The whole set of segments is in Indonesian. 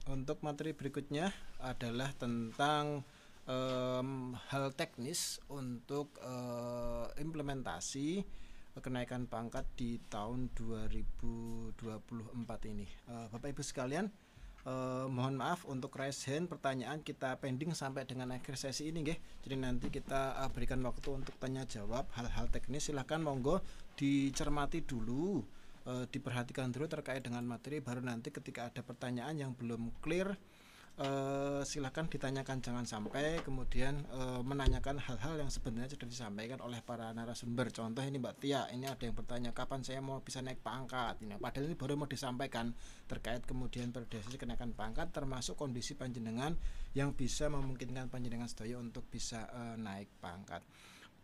Untuk materi berikutnya adalah tentang hal teknis untuk implementasi kenaikan pangkat di tahun 2024 ini. Bapak Ibu sekalian, mohon maaf untuk raise hand pertanyaan kita pending sampai dengan akhir sesi ini, nggih. Jadi nanti kita berikan waktu untuk tanya jawab hal-hal teknis. Silahkan monggo dicermati dulu, diperhatikan dulu terkait dengan materi, baru nanti ketika ada pertanyaan yang belum clear, silakan ditanyakan, jangan sampai kemudian menanyakan hal-hal yang sebenarnya sudah disampaikan oleh para narasumber. Contoh ini Mbak Tia, ini ada yang bertanya kapan saya mau bisa naik pangkat ini, padahal ini baru mau disampaikan terkait kemudian prediksi kenaikan pangkat, termasuk kondisi panjenengan yang bisa memungkinkan panjenengan sedaya untuk bisa naik pangkat.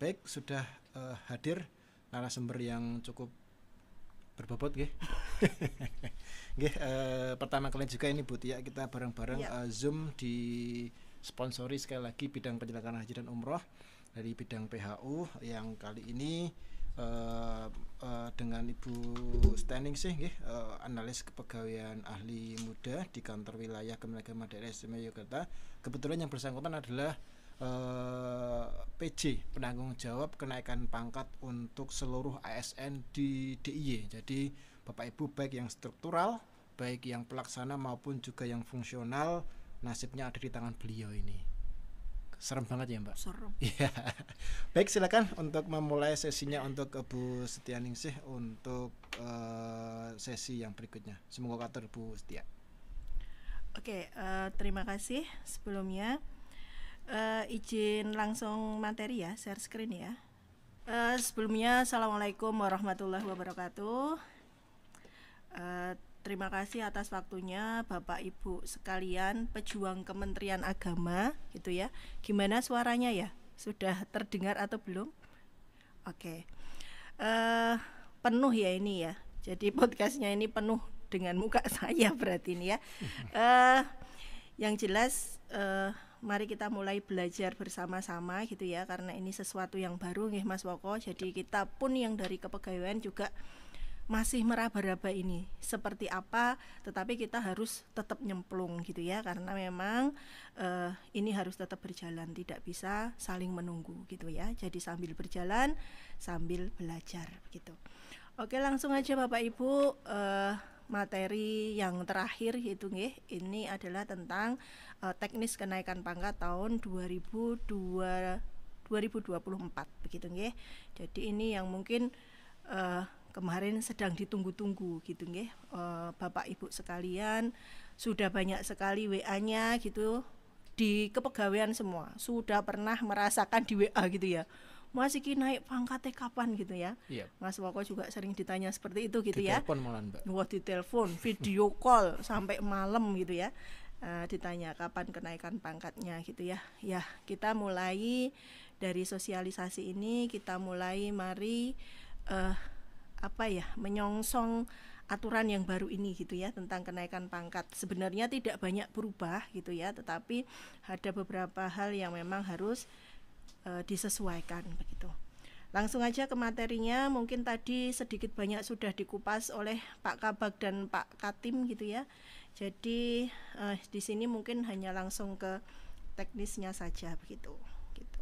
Baik, sudah hadir narasumber yang cukup berbobot, nggih. Nggih, pertama kali juga ini Bu Tia kita bareng-bareng Zoom di sponsori sekali lagi bidang penyelenggaraan haji dan umroh dari bidang PHU yang kali ini dengan Ibu Steningsih, nggih, analis kepegawaian ahli muda di kantor wilayah Kemenagama Daerah Istimewa Yogyakarta. Kebetulan yang bersangkutan adalah PJ, penanggung jawab kenaikan pangkat untuk seluruh ASN di DIY. Jadi Bapak Ibu baik yang struktural, baik yang pelaksana maupun juga yang fungsional, nasibnya ada di tangan beliau ini. Serem banget ya Mbak? Serem. Iya. Baik, silakan untuk memulai sesinya untuk Bu Setianingsih untuk sesi yang berikutnya. Semoga katur Bu Setia. Oke, terima kasih sebelumnya. Izin langsung materi ya, share screen ya. Sebelumnya Assalamualaikum warahmatullahi wabarakatuh. Terima kasih atas waktunya Bapak Ibu sekalian pejuang Kementerian Agama gitu ya. Gimana suaranya ya? Sudah terdengar atau belum? Oke. Penuh ya ini ya. Jadi podcastnya ini penuh dengan muka saya berarti ini ya. Yang jelas mari kita mulai belajar bersama-sama gitu ya, karena ini sesuatu yang baru nggih Mas Woko. Jadi kita pun yang dari kepegawaian juga masih meraba-raba ini seperti apa, tetapi kita harus tetap nyemplung gitu ya, karena memang ini harus tetap berjalan, tidak bisa saling menunggu gitu ya. Jadi sambil berjalan sambil belajar gitu. Oke, langsung aja Bapak Ibu, materi yang terakhir itu nggih, ini adalah tentang teknis kenaikan pangkat tahun 2024 begitu nggih. Jadi ini yang mungkin kemarin sedang ditunggu-tunggu gitu nggih. Bapak Ibu sekalian sudah banyak sekali WA-nya gitu di kepegawaian semua. Sudah pernah merasakan di WA gitu ya. Mas iki naik pangkatnya kapan gitu ya. Yep. Mas Woko juga sering ditanya seperti itu gitu ya. Ditelepon malah Mbak. Wah, ditelepon, video call sampai malam gitu ya. Ditanya kapan kenaikan pangkatnya gitu ya. Ya, kita mulai dari sosialisasi ini, kita mulai mari menyongsong aturan yang baru ini gitu ya, tentang kenaikan pangkat. Sebenarnya tidak banyak berubah gitu ya, tetapi ada beberapa hal yang memang harus disesuaikan begitu. Langsung aja ke materinya. Mungkin tadi sedikit banyak sudah dikupas oleh Pak Kabag dan Pak Katim gitu ya. Jadi di sini mungkin hanya langsung ke teknisnya saja begitu. Gitu.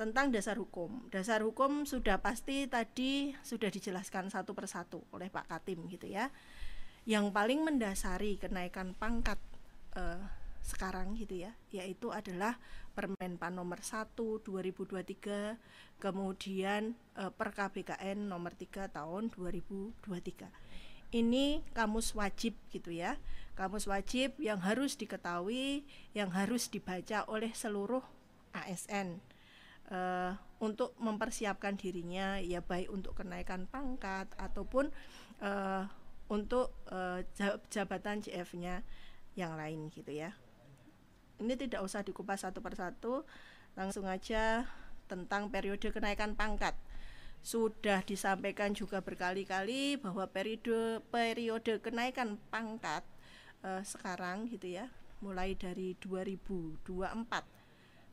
Tentang dasar hukum. Dasar hukum sudah pasti tadi sudah dijelaskan satu persatu oleh Pak Katim gitu ya. Yang paling mendasari kenaikan pangkat sekarang gitu ya, yaitu adalah Permenpan nomor 1 2023, kemudian Perka BKN nomor 3 tahun 2023. Ini kamus wajib gitu ya. Kamus wajib yang harus diketahui, yang harus dibaca oleh seluruh ASN untuk mempersiapkan dirinya ya, baik untuk kenaikan pangkat ataupun untuk jabatan CF-nya yang lain gitu ya. Ini tidak usah dikupas satu persatu, langsung aja tentang periode kenaikan pangkat. Sudah disampaikan juga berkali-kali bahwa periode kenaikan pangkat sekarang gitu ya, mulai dari 2024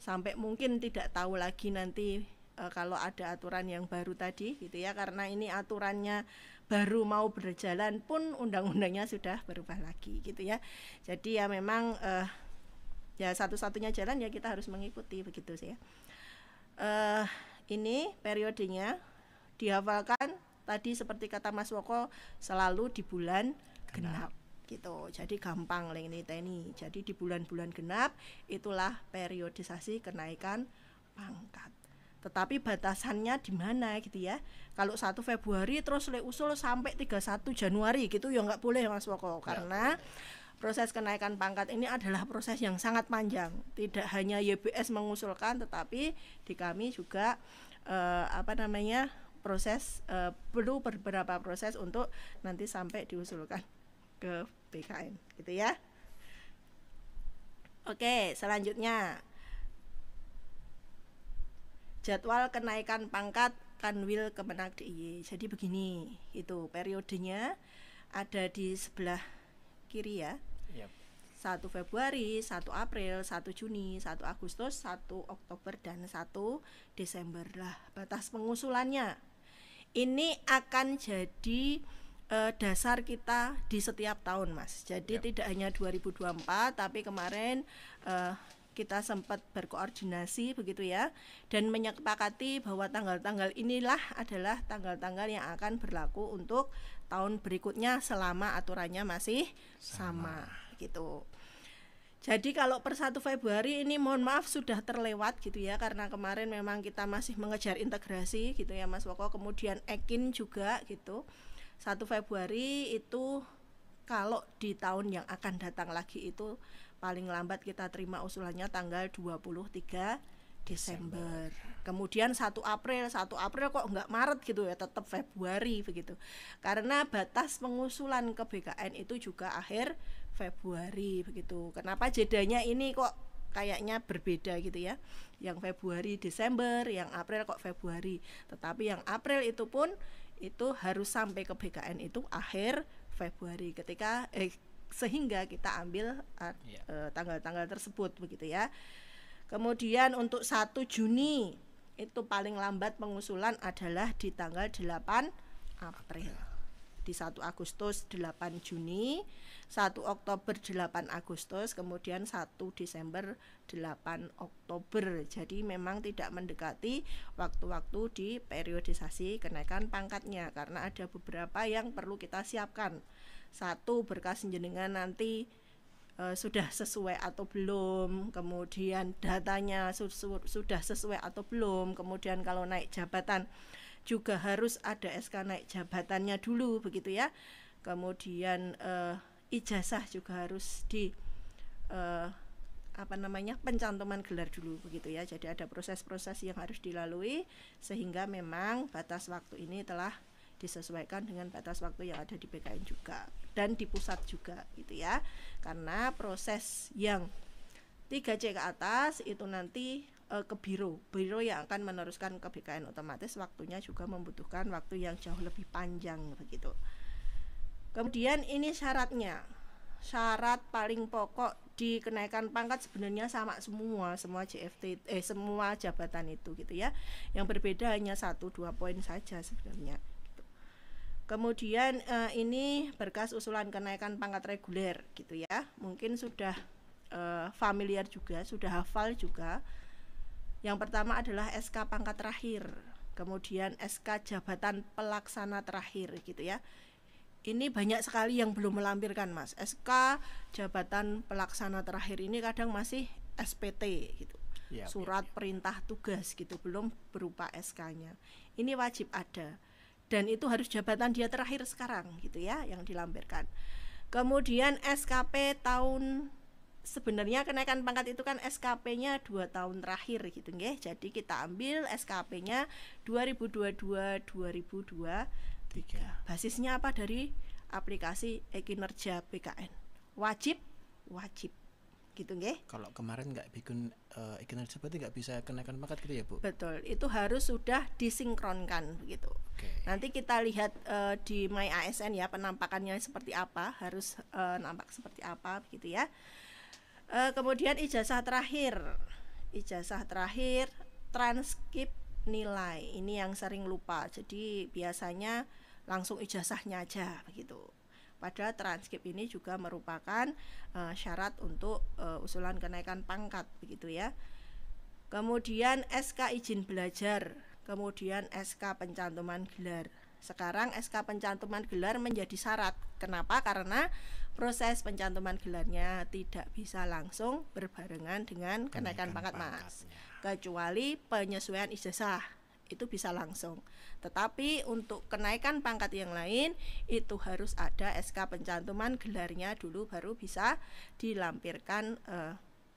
sampai mungkin tidak tahu lagi nanti kalau ada aturan yang baru tadi gitu ya, karena ini aturannya baru mau berjalan pun undang-undangnya sudah berubah lagi gitu ya. Jadi ya memang ya satu-satunya jalan ya kita harus mengikuti begitu sih ya. Ini periodenya dihafalkan tadi seperti kata Mas Woko selalu di bulan genap gitu. Jadi gampang ini teni. Jadi di bulan-bulan genap itulah periodisasi kenaikan pangkat. Tetapi batasannya di mana gitu ya. Kalau 1 Februari terus usul sampai 31 Januari gitu ya nggak boleh Mas Woko, karena proses kenaikan pangkat ini adalah proses yang sangat panjang. Tidak hanya YBS mengusulkan, tetapi di kami juga proses perlu beberapa proses untuk nanti sampai diusulkan ke BKN gitu ya. Oke, selanjutnya jadwal kenaikan pangkat Kanwil Kemenak DIY. Jadi begini, itu periodenya ada di sebelah kiri ya. Yep. 1 Februari, 1 April, 1 Juni, 1 Agustus, 1 Oktober, dan 1 Desember lah batas pengusulannya. Ini akan jadi dasar kita di setiap tahun Mas. Jadi tidak hanya 2024, tapi kemarin kita sempat berkoordinasi begitu ya, dan menyepakati bahwa tanggal-tanggal inilah adalah tanggal-tanggal yang akan berlaku untuk tahun berikutnya selama aturannya masih sama gitu. Jadi kalau per 1 Februari ini mohon maaf sudah terlewat gitu ya, karena kemarin memang kita masih mengejar integrasi gitu ya Mas Woko, kemudian Ekin juga gitu. 1 Februari itu kalau di tahun yang akan datang lagi itu paling lambat kita terima usulannya tanggal 23 Desember. Kemudian 1 April kok enggak Maret gitu ya, tetap Februari begitu. Karena batas pengusulan ke BKN itu juga akhir Februari begitu. Kenapa jedanya ini kok kayaknya berbeda gitu ya. Yang Februari Desember, yang April kok Februari. Tetapi yang April itu pun itu harus sampai ke BKN itu akhir Februari ketika sehingga kita ambil tanggal-tanggal tersebut begitu ya. Kemudian untuk 1 Juni itu paling lambat pengusulan adalah di tanggal 8 April. Di 1 Agustus 8 Juni, 1 Oktober 8 Agustus, kemudian 1 Desember 8 Oktober. Jadi memang tidak mendekati waktu-waktu di periodisasi kenaikan pangkatnya, karena ada beberapa yang perlu kita siapkan. 1, berkas jenengan nanti sudah sesuai atau belum, kemudian datanya sudah sesuai atau belum, kemudian kalau naik jabatan juga harus ada SK naik jabatannya dulu begitu ya. Kemudian ijazah juga harus di pencantuman gelar dulu begitu ya. Jadi ada proses-proses yang harus dilalui sehingga memang batas waktu ini telah disesuaikan dengan batas waktu yang ada di BKN juga dan di pusat juga gitu ya. Karena proses yang 3C ke atas itu nanti ke biro yang akan meneruskan ke BKN, otomatis waktunya juga membutuhkan waktu yang jauh lebih panjang begitu. Kemudian ini syaratnya. Syarat paling pokok di kenaikan pangkat sebenarnya sama semua JFT semua jabatan itu gitu ya. Yang berbeda hanya 1-2 poin saja sebenarnya. Kemudian ini berkas usulan kenaikan pangkat reguler gitu ya. Mungkin sudah familiar juga, sudah hafal juga. Yang pertama adalah SK pangkat terakhir, kemudian SK jabatan pelaksana terakhir gitu ya. Ini banyak sekali yang belum melampirkan Mas. SK jabatan pelaksana terakhir ini kadang masih SPT gitu. Surat perintah tugas gitu, belum berupa SK-nya. Ini wajib ada. Dan itu harus jabatan dia terakhir sekarang gitu ya yang dilampirkan. Kemudian SKP tahun, sebenarnya kenaikan pangkat itu kan SKP-nya 2 tahun terakhir gitu nggih. Jadi kita ambil SKP-nya 2022-2023. Basisnya apa? Dari aplikasi e-kinerja BKN. Wajib gitu nggih. Kalau kemarin nggak bikin e-kinerja berarti nggak bisa kenaikan pangkat gitu ya Bu? Betul, itu harus sudah disinkronkan begitu. Nanti kita lihat di My ASN ya penampakannya seperti apa, harus nampak seperti apa begitu ya. Kemudian ijazah terakhir transkrip nilai. Ini yang sering lupa. Jadi biasanya langsung ijazahnya aja begitu. Padahal transkrip ini juga merupakan syarat untuk usulan kenaikan pangkat begitu ya. Kemudian SK izin belajar, kemudian SK pencantuman gelar. Sekarang SK pencantuman gelar menjadi syarat. Kenapa? Karena proses pencantuman gelarnya tidak bisa langsung berbarengan dengan kenaikan pangkat Mas. Kecuali penyesuaian ijazah itu bisa langsung. Tetapi untuk kenaikan pangkat yang lain itu harus ada SK pencantuman gelarnya dulu baru bisa dilampirkan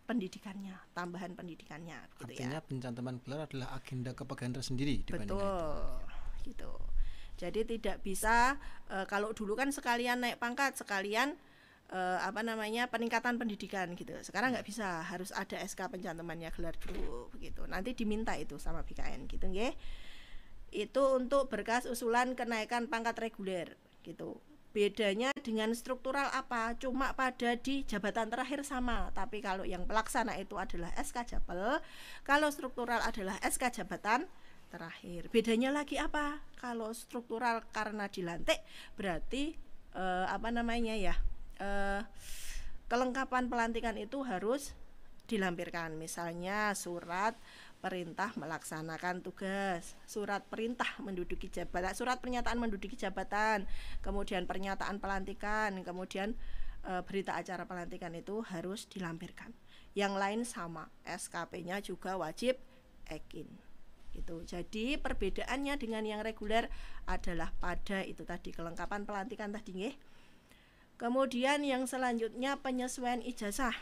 pendidikannya, tambahan pendidikannya gitu. Artinya ya, pencantuman gelar adalah agenda kepegawaian tersendiri dibanding betul itu. Gitu. Jadi tidak bisa kalau dulu kan sekalian naik pangkat, sekalian peningkatan pendidikan gitu. Sekarang nggak bisa, harus ada SK pencantumannya gelar dulu begitu. Nanti diminta itu sama BKN gitu nggih. Itu untuk berkas usulan kenaikan pangkat reguler gitu. Bedanya dengan struktural apa? Cuma pada di jabatan terakhir sama, tapi kalau yang pelaksana itu adalah SK Japel, kalau struktural adalah SK jabatan terakhir. Bedanya lagi apa? Kalau struktural karena dilantik berarti kelengkapan pelantikan itu harus dilampirkan. Misalnya surat perintah melaksanakan tugas, surat perintah menduduki jabatan, surat pernyataan menduduki jabatan, kemudian pernyataan pelantikan, kemudian berita acara pelantikan itu harus dilampirkan. Yang lain sama, SKP-nya juga wajib ekin. Gitu. Jadi perbedaannya dengan yang reguler adalah pada itu tadi kelengkapan pelantikan tadi nggih. Kemudian yang selanjutnya penyesuaian ijazah.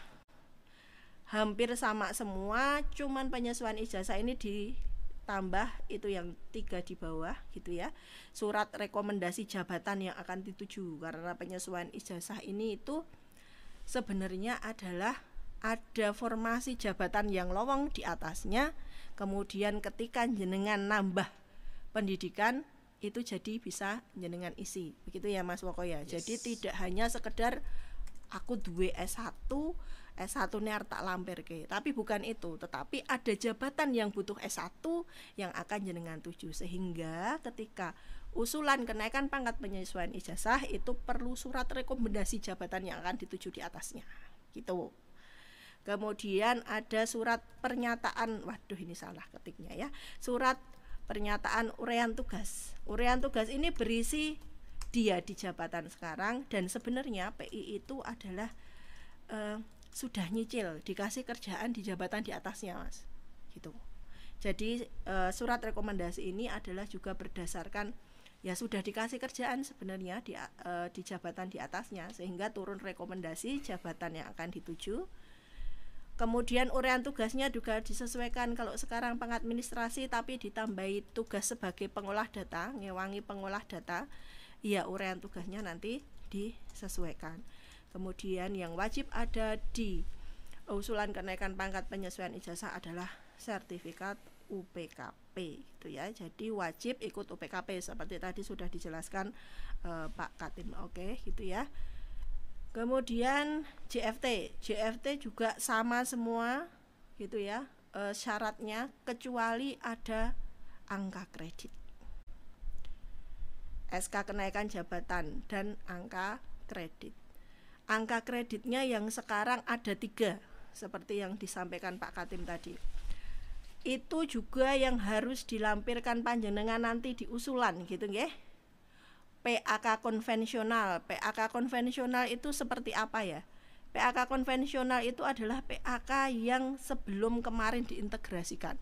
Hampir sama semua, cuman penyesuaian ijazah ini ditambah itu yang 3 di bawah gitu ya. Surat rekomendasi jabatan yang akan dituju, karena penyesuaian ijazah ini itu sebenarnya adalah ada formasi jabatan yang lowong di atasnya. Kemudian ketika jenengan nambah pendidikan itu jadi bisa jenengan isi. Begitu ya Mas Woko ya. Yes. Jadi tidak hanya sekedar aku duwe S1 ini arep tak lampirke, tapi bukan itu, tetapi ada jabatan yang butuh S1 yang akan jenengan tuju, sehingga ketika usulan kenaikan pangkat penyesuaian ijazah itu perlu surat rekomendasi jabatan yang akan dituju di atasnya. Gitu. Kemudian ada surat pernyataan, waduh ini salah ketiknya ya. Surat pernyataan urean tugas. Urean tugas ini berisi dia di jabatan sekarang dan sebenarnya PI itu adalah sudah nyicil dikasih kerjaan di jabatan di atasnya Mas. Gitu. Jadi surat rekomendasi ini adalah juga berdasarkan ya sudah dikasih kerjaan sebenarnya di jabatan di atasnya sehingga turun rekomendasi jabatan yang akan dituju. Kemudian urean tugasnya juga disesuaikan, kalau sekarang pengadministrasi tapi ditambahi tugas sebagai pengolah data, ngewangi pengolah data, ya urean tugasnya nanti disesuaikan. Kemudian yang wajib ada di usulan kenaikan pangkat penyesuaian ijazah adalah sertifikat UPKP gitu ya. Jadi wajib ikut UPKP seperti tadi sudah dijelaskan Pak Katim. Oke, gitu ya. Kemudian JFT juga sama semua gitu ya syaratnya, kecuali ada angka kredit. SK kenaikan jabatan dan angka kredit. Angka kreditnya yang sekarang ada 3 seperti yang disampaikan Pak Katim tadi. Itu juga yang harus dilampirkan panjenengan nanti di usulan gitu nggih. PAK konvensional. PAK konvensional itu seperti apa ya? PAK konvensional itu adalah PAK yang sebelum kemarin diintegrasikan.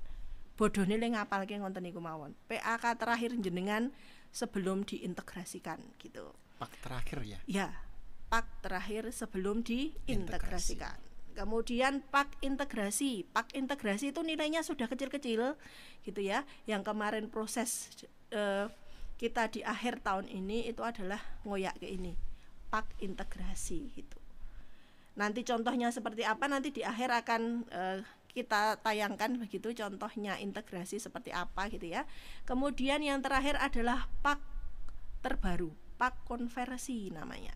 Bodone le ngapalke ngonten niku mawon. PAK terakhir jenengan sebelum diintegrasikan gitu. Pak terakhir ya? Ya, pak terakhir sebelum diintegrasikan. Kemudian pak integrasi. Pak integrasi itu nilainya sudah kecil-kecil gitu ya. Yang kemarin proses kita di akhir tahun ini itu adalah ngoyak ke ini pak integrasi gitu. Nanti contohnya seperti apa nanti di akhir akan kita tayangkan begitu contohnya integrasi seperti apa gitu ya. Kemudian yang terakhir adalah pak terbaru, pak konversi namanya.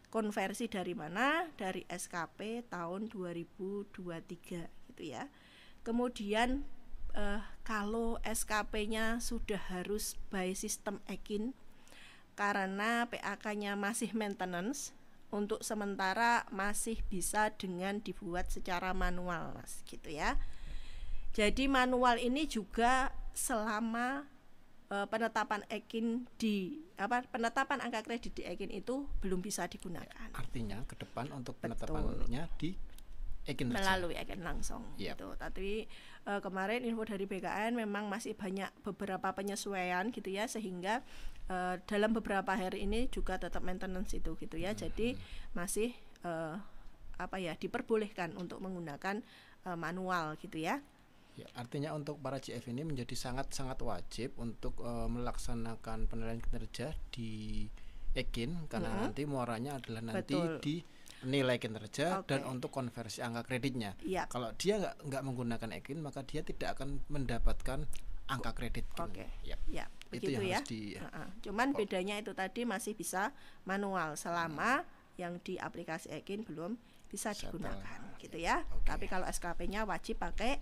Konversi dari mana? Dari SKP tahun 2023 gitu ya. Kemudian kalau SKP-nya sudah harus by sistem Ekin, karena PAK-nya masih maintenance, untuk sementara masih bisa dengan dibuat secara manual, Mas, gitu ya. Jadi manual ini juga selama penetapan Ekin penetapan angka kredit di Ekin itu belum bisa digunakan. Artinya ke depan untuk penetapannya di Ekin melalui Ekin langsung. Yep. Gitu. Tapi kemarin info dari BKN memang masih banyak beberapa penyesuaian gitu ya, sehingga dalam beberapa hari ini juga tetap maintenance itu gitu ya. Jadi masih diperbolehkan untuk menggunakan manual gitu ya. Ya, artinya untuk para GF ini menjadi sangat-sangat wajib untuk melaksanakan penilaian kinerja di Ekin, karena nanti muaranya adalah nanti di nilai kinerja dan untuk konversi angka kreditnya. Yep. Kalau dia nggak menggunakan Ekin, maka dia tidak akan mendapatkan angka kredit. Yep. Begitu itu yang ya. Cuman bedanya itu tadi masih bisa manual selama yang di aplikasi Ekin belum bisa digunakan gitu ya. Tapi kalau SKP-nya wajib pakai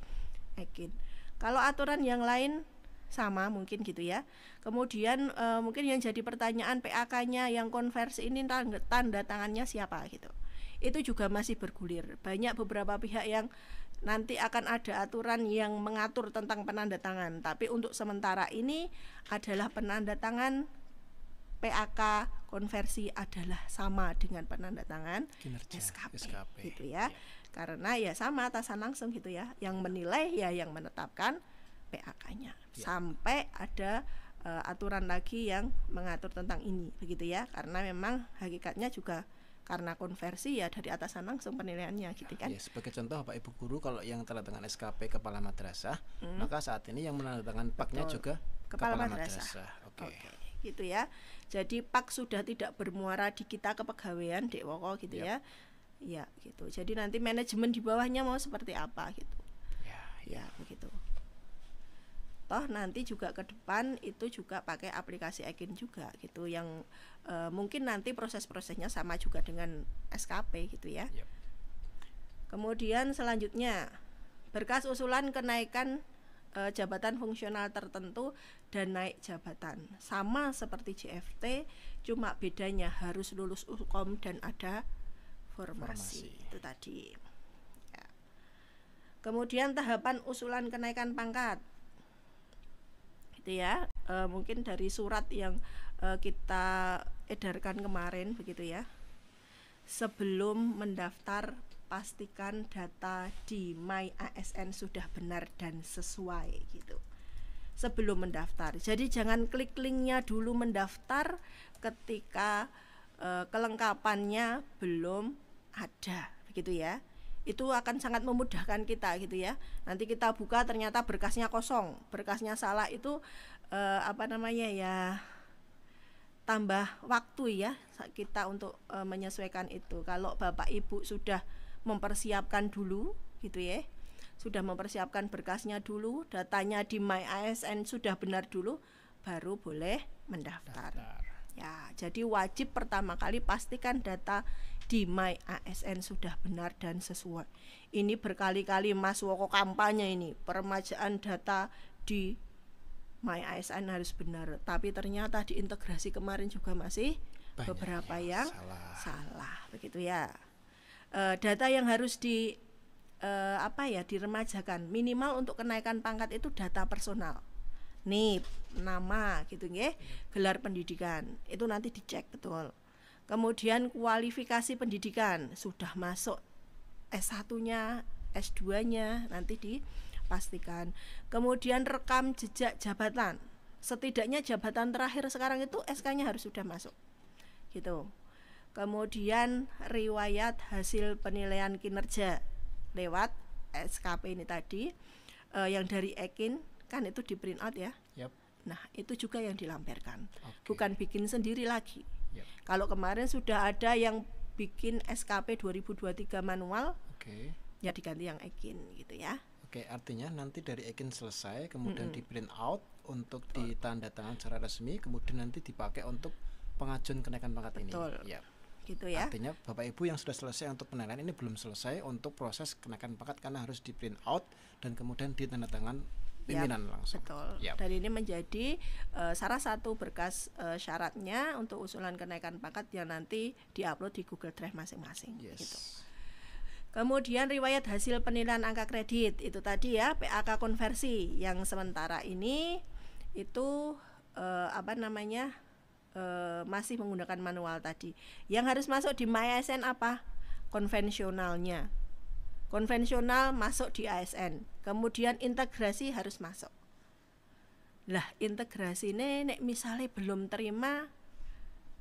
Ekin. Kalau aturan yang lain sama mungkin gitu ya. Kemudian mungkin yang jadi pertanyaan, PAK-nya yang konversi ini tanda tangannya siapa gitu. Itu juga masih bergulir. Banyak beberapa pihak yang nanti akan ada aturan yang mengatur tentang penanda tangan. Tapi untuk sementara ini adalah penanda tangan PAK konversi adalah sama dengan penanda tangan kinerja SKP gitu ya. Karena ya sama atasan langsung gitu ya. Yang menilai ya yang menetapkan PAK-nya. Sampai ada aturan lagi yang mengatur tentang ini begitu ya. Karena memang hakikatnya juga karena konversi ya dari atasan langsung penilaiannya gitu kan. Ya, sebagai contoh Bapak Ibu guru, kalau yang tanda tangan SKP kepala madrasah, maka saat ini yang menandatangani PAK-nya juga kepala madrasah. Oke. Gitu ya. Jadi PAK sudah tidak bermuara di kita kepegawaian Dek Woko gitu ya. Ya gitu. Jadi nanti manajemen di bawahnya mau seperti apa gitu. Ya begitu. Toh nanti juga ke depan itu juga pakai aplikasi Ekin juga gitu, yang mungkin nanti proses-prosesnya sama juga dengan SKP gitu ya. Kemudian selanjutnya berkas usulan kenaikan jabatan fungsional tertentu dan naik jabatan sama seperti JFT, cuma bedanya harus lulus UKOM dan ada formasi. Itu tadi ya. Kemudian tahapan usulan kenaikan pangkat gitu ya, mungkin dari surat yang kita edarkan kemarin begitu ya. Sebelum mendaftar pastikan data di My ASN sudah benar dan sesuai gitu. Sebelum mendaftar. Jadi jangan klik linknya dulu mendaftar ketika kelengkapannya belum ada begitu ya. Itu akan sangat memudahkan kita gitu ya. Nanti kita buka ternyata berkasnya kosong, berkasnya salah, itu tambah waktu ya kita untuk menyesuaikan itu. Kalau Bapak Ibu sudah mempersiapkan dulu gitu ya, sudah mempersiapkan berkasnya dulu, datanya di My ASN sudah benar dulu, baru boleh mendaftar. Ya, jadi wajib pertama kali pastikan data di My ASN sudah benar dan sesuai. Ini berkali-kali Mas Woko kampanye ini, peremajaan data di My ASN harus benar. Tapi ternyata di integrasi kemarin juga masih banyak beberapa yang salah begitu ya. Data yang harus diremajakan minimal untuk kenaikan pangkat itu data personal. NIP, nama gitu nggih, gelar pendidikan. Itu nanti dicek betul. Kemudian kualifikasi pendidikan, sudah masuk S1-nya, S2-nya nanti dipastikan. Kemudian rekam jejak jabatan. Setidaknya jabatan terakhir sekarang itu SK-nya harus sudah masuk. Gitu. Kemudian riwayat hasil penilaian kinerja lewat SKP ini tadi, yang dari Ekin kan itu di print out ya. Nah, itu juga yang dilampirkan. Bukan bikin sendiri lagi. Kalau kemarin sudah ada yang bikin SKP 2023 manual, ya diganti yang Ekin gitu ya. Artinya nanti dari Ekin selesai, kemudian di print out untuk ditandatangan secara resmi, kemudian nanti dipakai untuk pengajuan kenaikan pangkat ini. Gitu ya. Artinya Bapak Ibu yang sudah selesai untuk penilaian ini belum selesai untuk proses kenaikan pangkat, karena harus di print out dan kemudian ditandatangan pimpinan langsung. Betul. Yap. Dan ini menjadi salah satu berkas syaratnya untuk usulan kenaikan pangkat yang nanti diupload di Google Drive masing-masing. Yes. Gitu. Kemudian riwayat hasil penilaian angka kredit itu tadi ya, PAK konversi yang sementara ini itu masih menggunakan manual tadi. Yang harus masuk di MyASN apa? Konvensionalnya. Konvensional masuk di ASN. Kemudian integrasi harus masuk. Lah, integrasi ini nek misalnya belum terima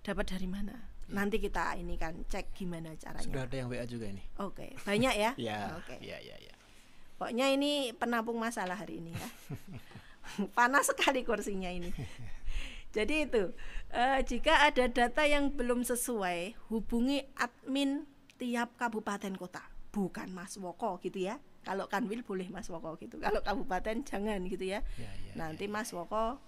dapat dari mana? Nanti kita ini kan cek gimana caranya. Sudah ada yang WA juga ini. Oke, banyak ya? Ya. Oke. Ya. Pokoknya ini penampung masalah hari ini ya. Panas sekali kursinya ini. Jadi itu, jika ada data yang belum sesuai, hubungi admin tiap kabupaten kota, bukan Mas Woko gitu ya. Kalau Kanwil boleh Mas Woko gitu, kalau kabupaten jangan gitu ya. Nanti Mas Woko,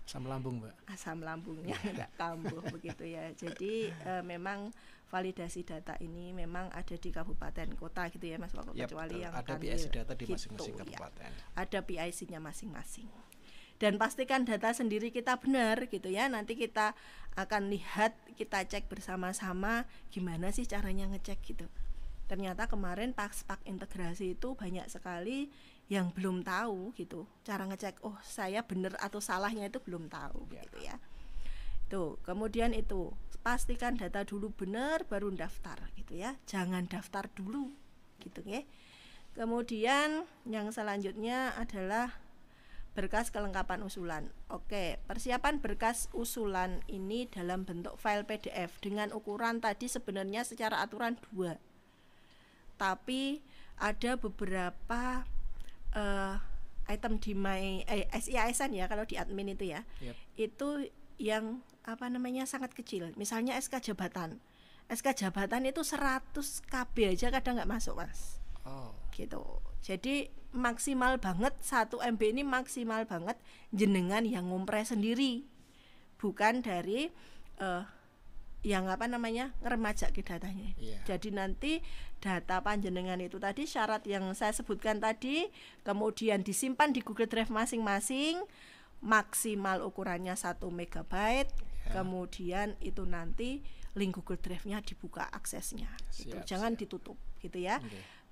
asam lambung, Mbak. Asam lambungnya nggak kambuh begitu ya. Jadi memang validasi data ini memang ada di kabupaten kota gitu ya Mas Woko, kecuali betul. Yang ada Kanwil PIC data di gitu, masing-masing kabupaten. Ya. Ada PIC-nya masing-masing. Dan pastikan data sendiri kita benar gitu ya. Nanti kita akan lihat, kita cek bersama-sama gimana sih caranya ngecek gitu. Ternyata kemarin pas pak integrasi itu banyak sekali yang belum tahu gitu. Cara ngecek, oh saya benar atau salahnya itu belum tahu gitu ya. Tuh, kemudian itu pastikan data dulu benar baru daftar gitu ya. Jangan daftar dulu gitu ya. Kemudian yang selanjutnya adalah berkas kelengkapan usulan. Oke, persiapan berkas usulan ini dalam bentuk file PDF dengan ukuran tadi sebenarnya secara aturan 2. Tapi ada beberapa item di SIASN ya, kalau di admin itu ya. Yep. Itu yang sangat kecil. Misalnya SK jabatan. SK jabatan itu 100 KB aja kadang nggak masuk, Mas. Oh. Gitu. Jadi maksimal banget 1 MB ini maksimal banget jenengan yang ngompres sendiri, bukan dari yang ngeremajak ke datanya. Jadi nanti data panjenengan itu tadi syarat yang saya sebutkan tadi, kemudian disimpan di Google Drive masing-masing, maksimal ukurannya 1 MB, kemudian itu nanti link Google Drive-nya dibuka aksesnya. Gitu. Jangan ditutup gitu ya.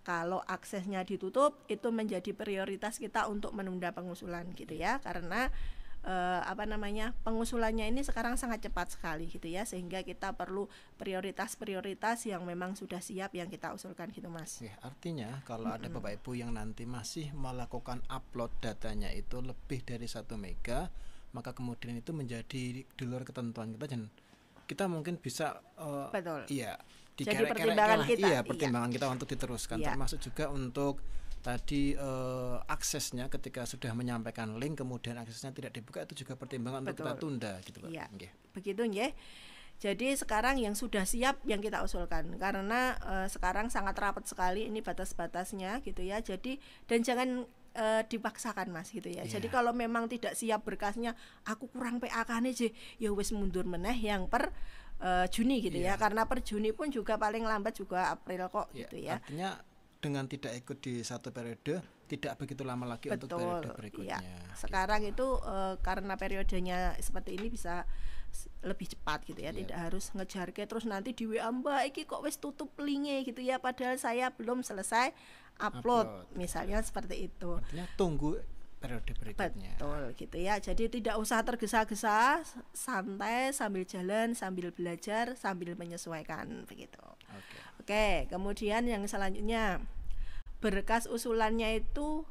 Kalau aksesnya ditutup, itu menjadi prioritas kita untuk menunda pengusulan gitu ya, karena pengusulannya ini sekarang sangat cepat sekali gitu ya, sehingga kita perlu prioritas-prioritas yang memang sudah siap yang kita usulkan gitu Mas. Artinya kalau ada Bapak Ibu yang nanti masih melakukan upload datanya itu lebih dari 1 mega, maka kemudian itu menjadi di luar ketentuan kita dan kita mungkin bisa betul. Iya. Jadi pertimbangan kita. Iya, pertimbangan kita untuk diteruskan. Termasuk juga untuk tadi aksesnya ketika sudah menyampaikan link kemudian aksesnya tidak dibuka, itu juga pertimbangan untuk kita tunda gitu Pak. Iya. Begitu ya. Jadi sekarang yang sudah siap yang kita usulkan, karena sekarang sangat rapat sekali ini batas-batasnya gitu ya. Jadi dan jangan dipaksakan Mas gitu ya. Jadi kalau memang tidak siap berkasnya, aku kurang PAK-ne ya wis mundur meneh yang per Juni gitu ya. Karena per Juni pun juga paling lambat juga April kok gitu ya. Artinya dengan tidak ikut di satu periode tidak begitu lama lagi untuk periode berikutnya. Sekarang itu karena periodenya seperti ini bisa lebih cepat gitu ya. Tidak harus ngejar ke terus nanti di WA Mbak iki kok wis tutup linke gitu ya, padahal saya belum selesai upload. Misalnya seperti itu. Artinya tunggu periode berikutnya. Betul gitu ya. Jadi tidak usah tergesa-gesa, santai sambil jalan, sambil belajar, sambil menyesuaikan begitu. Oke, kemudian yang selanjutnya berkas usulannya itu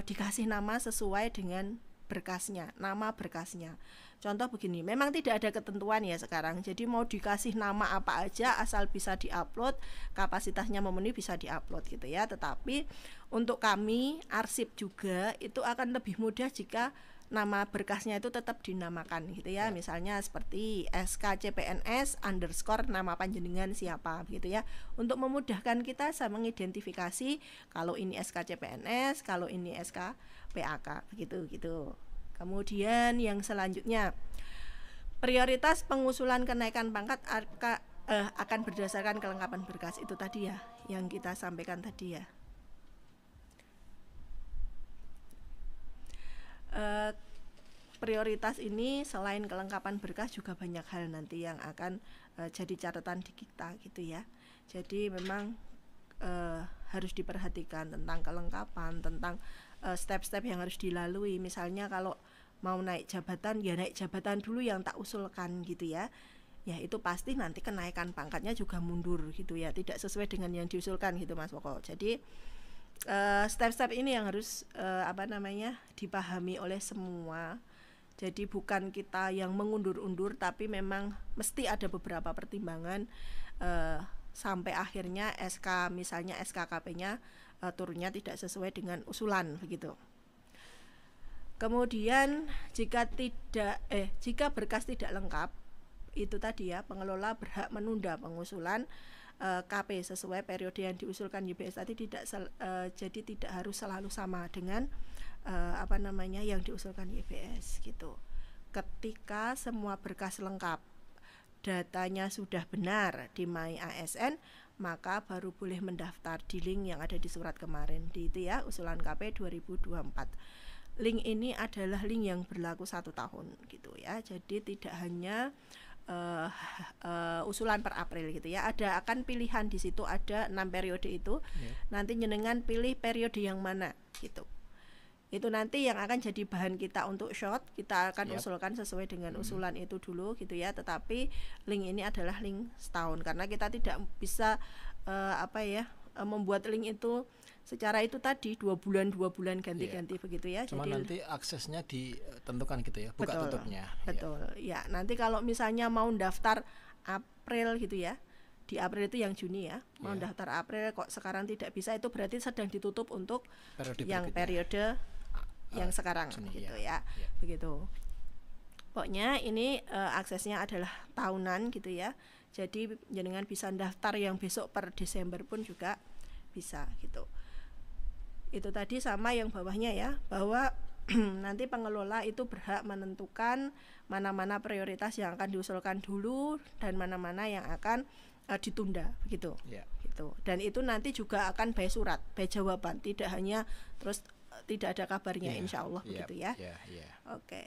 dikasih nama sesuai dengan berkasnya, nama berkasnya. Contoh begini, memang tidak ada ketentuan ya sekarang. Jadi mau dikasih nama apa aja asal bisa diupload, kapasitasnya memenuhi bisa diupload gitu ya. Tetapi untuk kami arsip juga itu akan lebih mudah jika nama berkasnya itu tetap dinamakan gitu ya. Misalnya seperti SKCPNS _ nama panjenengan siapa gitu ya. Untuk memudahkan kita sama mengidentifikasi kalau ini SKCPNS, kalau ini SKPAK begitu gitu. Kemudian yang selanjutnya, prioritas pengusulan kenaikan pangkat akan berdasarkan kelengkapan berkas itu tadi ya, yang kita sampaikan tadi ya. Prioritas ini selain kelengkapan berkas juga banyak hal nanti yang akan jadi catatan di kita gitu ya. Jadi memang harus diperhatikan tentang kelengkapan, tentang step-step yang harus dilalui. Misalnya kalau mau naik jabatan, ya naik jabatan dulu yang tak usulkan gitu ya. Ya itu pasti nanti kenaikan pangkatnya juga mundur gitu ya, tidak sesuai dengan yang diusulkan gitu Mas Woko. Jadi step-step ini yang harus dipahami oleh semua. Jadi bukan kita yang mengundur-undur, tapi memang mesti ada beberapa pertimbangan sampai akhirnya misalnya SKKP-nya turunnya tidak sesuai dengan usulan begitu. Kemudian jika berkas tidak lengkap, itu tadi ya, pengelola berhak menunda pengusulan KP sesuai periode yang diusulkan YBS tadi, jadi tidak harus selalu sama dengan yang diusulkan YBS gitu. Ketika semua berkas lengkap, datanya sudah benar di My ASN, maka baru boleh mendaftar di link yang ada di surat kemarin di itu ya, usulan KP 2024. Link ini adalah link yang berlaku 1 tahun gitu ya. Jadi tidak hanya usulan per April gitu ya. Akan pilihan di situ, ada 6 periode itu. Nanti jenengan pilih periode yang mana gitu. Itu nanti yang akan jadi bahan kita untuk short. Kita akan usulkan sesuai dengan usulan itu dulu gitu ya. Tetapi link ini adalah link setahun, karena kita tidak bisa membuat link itu secara itu tadi 2 bulan ganti-ganti begitu ya. Cuma jadi nanti aksesnya ditentukan gitu ya, buka tutupnya. Betul. Ya, nanti kalau misalnya mau daftar April gitu ya. Di April itu yang Juni ya. Mau daftar April kok sekarang tidak bisa, itu berarti sedang ditutup untuk periode yang sekarang Juni, gitu ya. Begitu. Pokoknya ini aksesnya adalah tahunan gitu ya. Jadi jenengan bisa daftar yang besok per Desember pun juga bisa gitu. Itu tadi sama yang bawahnya ya, bahwa nanti pengelola itu berhak menentukan mana-mana prioritas yang akan diusulkan dulu dan mana-mana yang akan ditunda begitu. Gitu. Dan itu nanti juga akan by surat, by jawaban, tidak hanya terus tidak ada kabarnya, insya Allah begitu ya. Oke.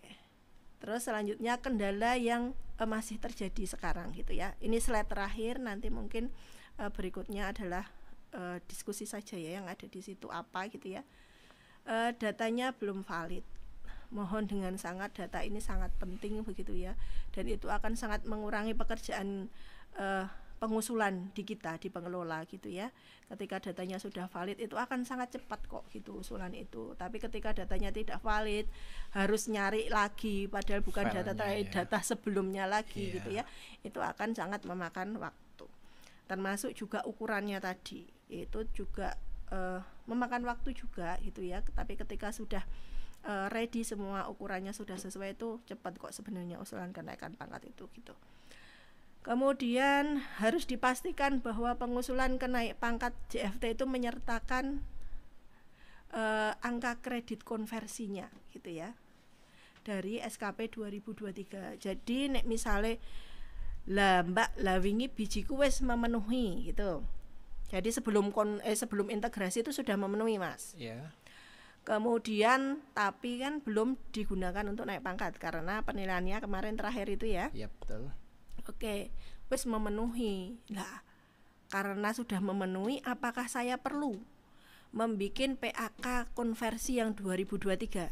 Terus selanjutnya kendala yang masih terjadi sekarang gitu ya. Ini slide terakhir, nanti mungkin berikutnya adalah diskusi saja ya yang ada di situ apa gitu ya. Datanya belum valid. Mohon dengan sangat, data ini sangat penting begitu ya. Dan itu akan sangat mengurangi pekerjaan pengusulan di kita, di pengelola gitu ya. Ketika datanya sudah valid itu akan sangat cepat kok gitu usulan itu. Tapi ketika datanya tidak valid harus nyari lagi, padahal bukan data sebelumnya lagi gitu ya. Itu akan sangat memakan waktu. Termasuk juga ukurannya tadi, itu juga memakan waktu juga gitu ya. Tapi ketika sudah ready semua, ukurannya sudah sesuai, itu cepat kok sebenarnya usulan kenaikan pangkat itu gitu. Kemudian harus dipastikan bahwa pengusulan kenaik pangkat JFT itu menyertakan angka kredit konversinya gitu ya, dari SKP 2023. Jadi nek misale Mbak wingi bijiku wis memenuhi gitu. Jadi sebelum integrasi itu sudah memenuhi Mas. Kemudian tapi kan belum digunakan untuk naik pangkat karena penilaiannya kemarin terakhir itu ya. Iya betul. Oke, wis memenuhi. Lah, karena sudah memenuhi, apakah saya perlu membikin PAK konversi yang 2023?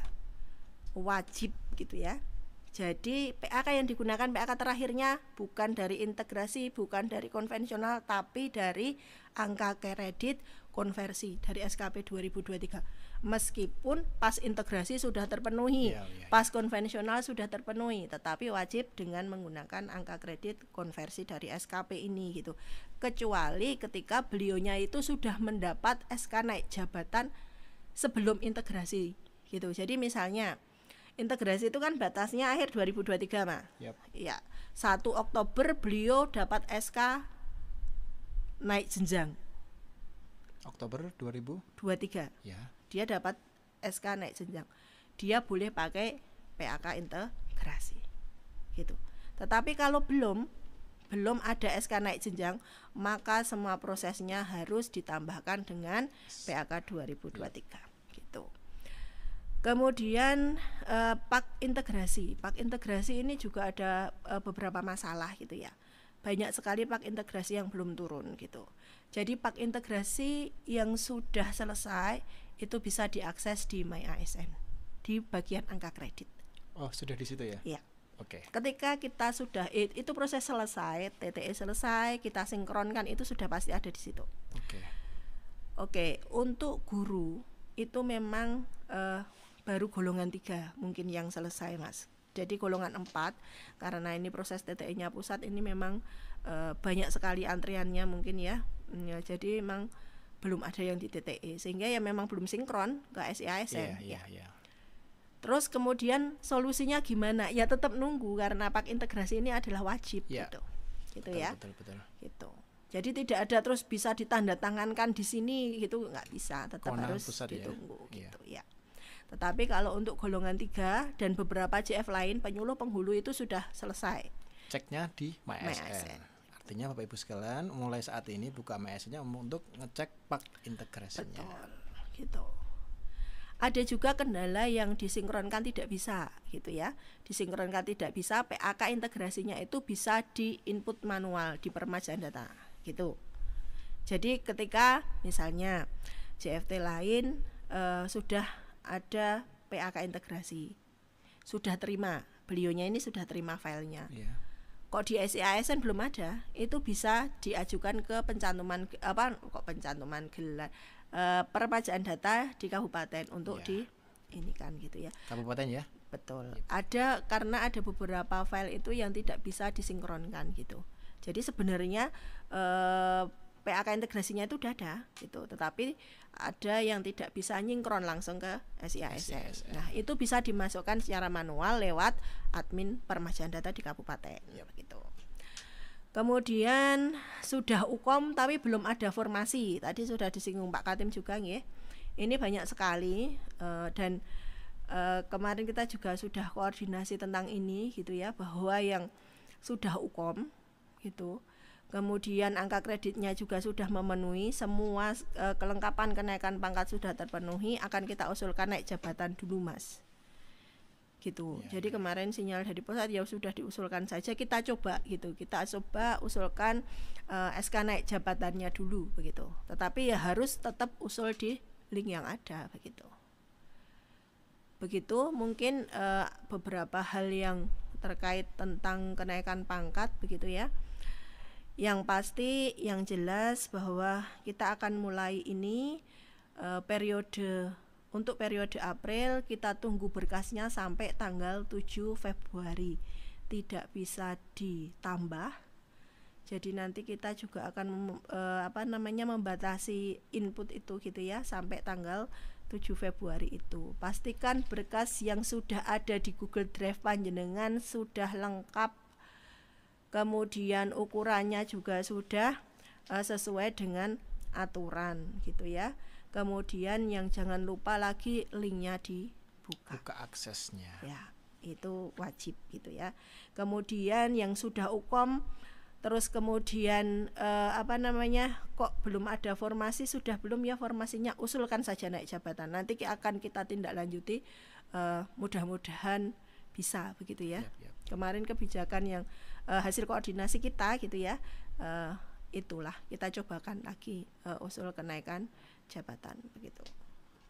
Wajib gitu ya. Jadi PAK yang digunakan, PAK terakhirnya bukan dari integrasi, bukan dari konvensional, tapi dari angka kredit konversi dari SKP 2023. Meskipun pas integrasi sudah terpenuhi, pas konvensional sudah terpenuhi, tetapi wajib dengan menggunakan angka kredit konversi dari SKP ini gitu. Kecuali ketika beliaunya itu sudah mendapat SK naik jabatan sebelum integrasi gitu. Jadi misalnya integrasi itu kan batasnya akhir 2023 Mas. Ya, 1 Oktober beliau dapat SK naik jenjang. Oktober 2023. Ya. Dia dapat SK naik jenjang. Dia boleh pakai PAK integrasi. Gitu. Tetapi kalau belum ada SK naik jenjang, maka semua prosesnya harus ditambahkan dengan PAK 2023 gitu. Kemudian pak integrasi ini juga ada beberapa masalah gitu ya. Banyak sekali pak integrasi yang belum turun gitu. Jadi pak integrasi yang sudah selesai itu bisa diakses di MyASN di bagian angka kredit. Oh, sudah di situ ya? Iya. Oke. Ketika kita sudah itu proses selesai, TTE selesai, kita sinkronkan, itu sudah pasti ada di situ. Oke, untuk guru itu memang baru golongan 3 mungkin yang selesai, Mas. Jadi golongan 4 karena ini proses TTE-nya pusat ini memang banyak sekali antriannya mungkin ya. Jadi memang belum ada yang di TTE sehingga ya memang belum sinkron ke SIASN. Terus kemudian solusinya gimana? Ya tetap nunggu karena pak integrasi ini adalah wajib gitu. Gitu ya. Betul. Gitu. Jadi tidak ada terus bisa ditandatangankan di sini gitu, nggak bisa, tetap harus ditunggu gitu ya. Tetapi kalau untuk golongan 3 dan beberapa CF lain penyuluh penghulu itu sudah selesai. Ceknya di MyASN. Artinya Bapak Ibu sekalian mulai saat ini buka MyASN-nya untuk ngecek pak integrasinya. Betul. Gitu. Ada juga kendala yang disinkronkan tidak bisa gitu ya. Disinkronkan tidak bisa, PAK integrasinya itu bisa di input manual di permajaan data gitu. Jadi ketika misalnya JFT lain sudah ada PAK integrasi, sudah terima, beliaunya ini sudah terima filenya. Kok di SIASN belum ada, itu bisa diajukan ke pencantuman gelar permajaan data di kabupaten untuk di ini kan gitu ya. Kabupaten ya? Betul. Ada karena ada beberapa file itu yang tidak bisa disinkronkan gitu. Jadi sebenarnya PAK integrasinya itu udah ada gitu, tetapi ada yang tidak bisa nyinkron langsung ke SIASN. Nah, itu bisa dimasukkan secara manual lewat admin permajaan data di kabupaten gitu. Kemudian sudah UKOM tapi belum ada formasi. Tadi sudah disinggung Pak Katim juga nggih. Ini banyak sekali dan kemarin kita juga sudah koordinasi tentang ini gitu ya, bahwa yang sudah UKOM gitu. Kemudian angka kreditnya juga sudah memenuhi semua kelengkapan kenaikan pangkat sudah terpenuhi, akan kita usulkan naik jabatan dulu, Mas. Gitu. Jadi kemarin sinyal dari pusat ya sudah diusulkan saja, kita coba gitu. Kita coba usulkan SK naik jabatannya dulu begitu. Tetapi ya harus tetap usul di link yang ada begitu. Begitu mungkin beberapa hal yang terkait tentang kenaikan pangkat begitu ya. Yang pasti yang jelas bahwa kita akan mulai ini untuk periode April kita tunggu berkasnya sampai tanggal 7 Februari. Tidak bisa ditambah. Jadi nanti kita juga akan membatasi input itu gitu ya sampai tanggal 7 Februari itu. Pastikan berkas yang sudah ada di Google Drive panjenengan sudah lengkap. Kemudian ukurannya juga sudah sesuai dengan aturan gitu ya. Kemudian yang jangan lupa lagi linknya dibuka. Buka aksesnya. Ya, itu wajib gitu ya. Kemudian yang sudah UKOM terus kemudian kok belum ada formasi, sudah belum ya formasinya, usulkan saja naik jabatan. Nanti akan kita tindak lanjuti, mudah-mudahan bisa begitu ya. Kemarin kebijakan yang hasil koordinasi kita gitu ya, itulah kita cobakan lagi usul kenaikan jabatan begitu.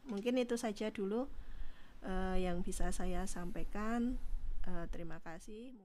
Mungkin itu saja dulu yang bisa saya sampaikan. Terima kasih.